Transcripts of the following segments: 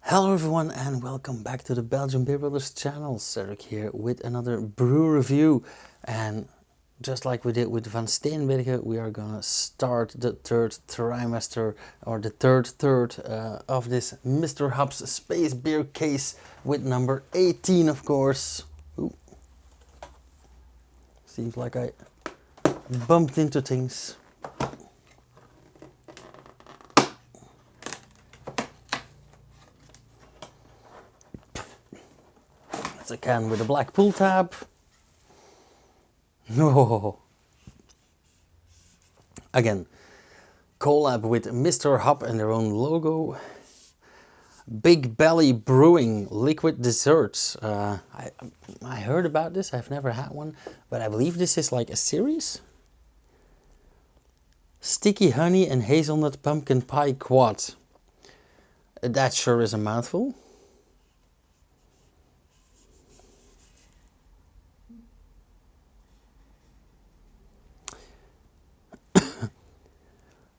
Hello everyone and welcome back to the Belgian Beer Brothers channel. Cedric here with another brew review, and just like we did with Van Steenbergen, we are gonna start the third trimester, or the third of this Mr. Hub's Space Beer case with number 18, of course. Ooh. Seems like I bumped into things. It's a can with a black pull tab. No. Again, collab with Mr. Hub and their own logo. Big Belly Brewing liquid desserts. I heard about this. I've never had one, but I believe this is like a series. Sticky honey and hazelnut pumpkin pie quad. That sure is a mouthful.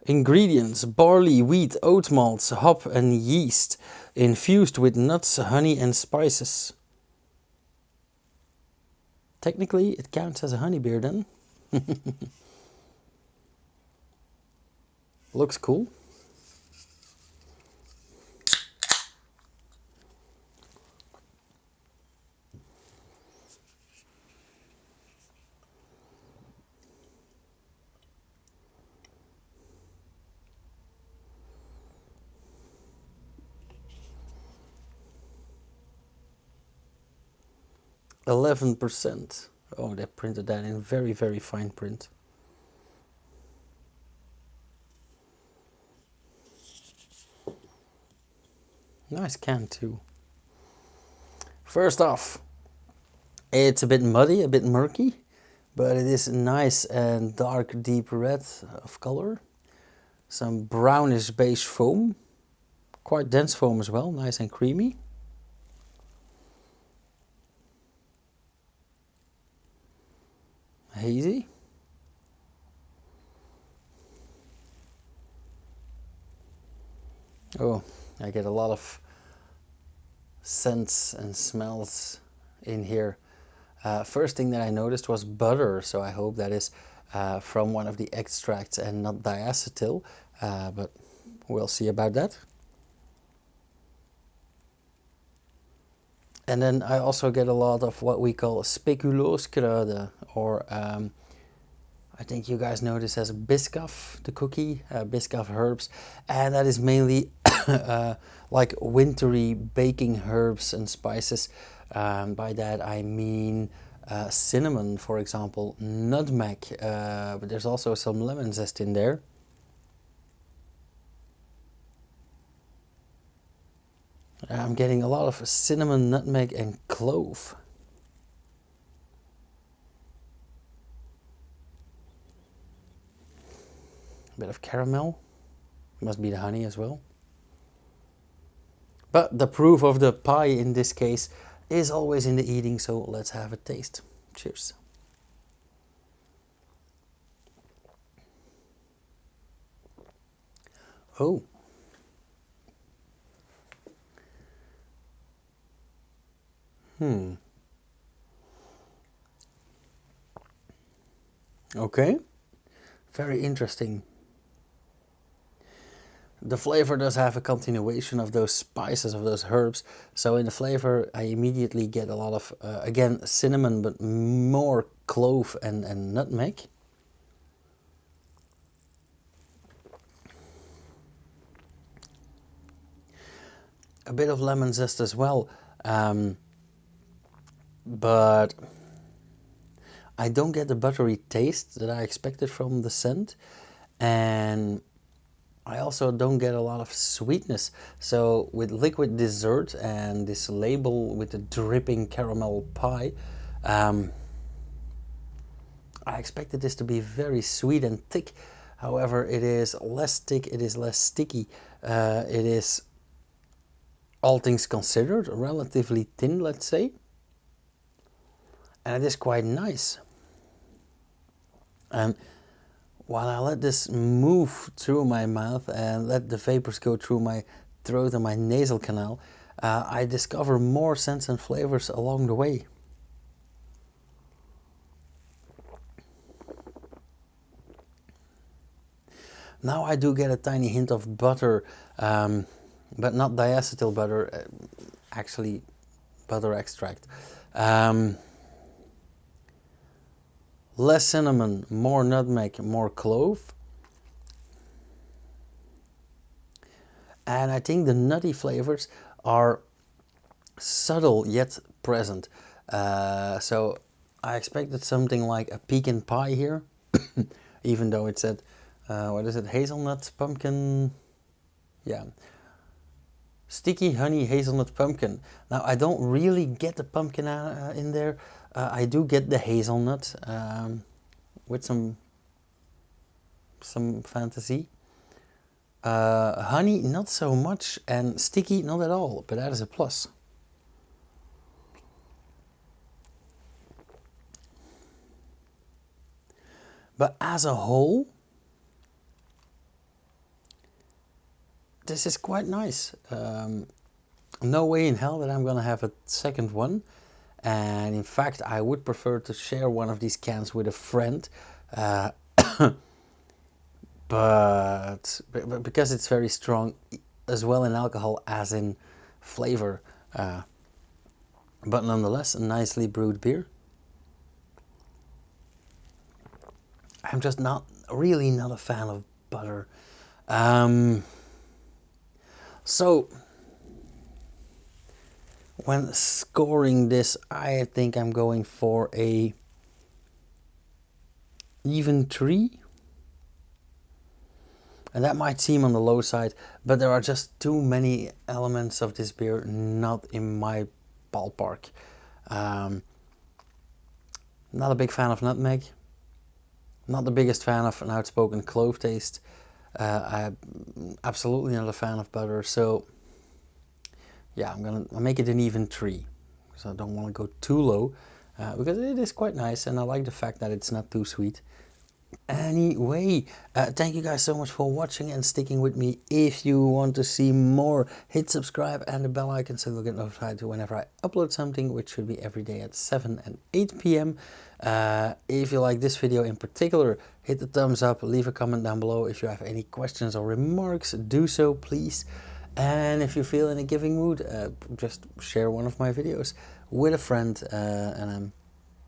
Ingredients: barley, wheat, oat malts, hop and yeast, infused with nuts, honey and spices. Technically it counts as a honey beer then. Looks cool. %. Oh, they printed that in very, very fine print. Nice can too. First off, it's a bit muddy, a bit murky, but it is nice and dark deep red of color. Some brownish beige foam, quite dense foam as well, nice and creamy. Hazy. Oh, I get a lot of scents and smells in here. First thing that I noticed was butter, so I hope that is from one of the extracts and not diacetyl, but we'll see about that. And then I also get a lot of what we call speculoos-kruiden, or I think you guys know this as biscoff, the cookie, biscoff herbs, and that is mainly like wintry baking herbs and spices. By that I mean cinnamon, for example, nutmeg, but there's also some lemon zest in there. I'm getting a lot of cinnamon, nutmeg and clove. A bit of caramel. Must be the honey as well. But the proof of the pie in this case is always in the eating, so let's have a taste. Cheers. Oh. Okay. Very interesting. The flavor does have a continuation of those spices, of those herbs. So in the flavor I immediately get a lot of, again, cinnamon, but more clove and nutmeg. A bit of lemon zest as well. But I don't get the buttery taste that I expected from the scent, and I also don't get a lot of sweetness. So with liquid dessert and this label with the dripping caramel pie, I expected this to be very sweet and thick. However, it is less thick, it is less sticky, it is, all things considered, relatively thin, let's say. And it is quite nice. And while I let this move through my mouth and let the vapors go through my throat and my nasal canal, I discover more scents and flavors along the way. Now I do get a tiny hint of butter, but not diacetyl butter, actually butter extract. Less cinnamon, more nutmeg, more clove. And I think the nutty flavors are subtle yet present. So I expected something like a pecan pie here, even though it said, what is it, hazelnut, pumpkin, yeah. Sticky honey hazelnut pumpkin. Now I don't really get the pumpkin in there. I do get the hazelnut with some fantasy. Honey, not so much, and sticky, not at all, but that is a plus. But as a whole, this is quite nice. No way in hell that I'm gonna have a second one. And in fact, I would prefer to share one of these cans with a friend. But because it's very strong as well in alcohol as in flavor, but nonetheless a nicely brewed beer. I'm just really not a fan of butter. So when scoring this, I think I'm going for a even 3. And that might seem on the low side, but there are just too many elements of this beer not in my ballpark. Not a big fan of nutmeg. Not the biggest fan of an outspoken clove taste. I'm absolutely not a fan of butter. So yeah, I'll make it an even 3. So I don't want to go too low, because it is quite nice, and I like the fact that it's not too sweet. Anyway, thank you guys so much for watching and sticking with me. If you want to see more, hit subscribe and the bell icon so you'll get notified whenever I upload something, which should be every day at 7 and 8 p.m. If you like this video in particular, hit the thumbs up, leave a comment down below. If you have any questions or remarks, do so please. And if you feel in a giving mood, just share one of my videos with a friend, and I'm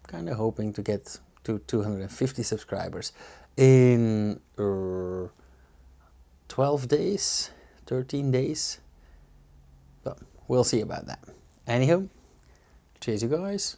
kind of hoping to get to 250 subscribers in 12 days, 13 days, but we'll see about that. Anyhow, cheers you guys.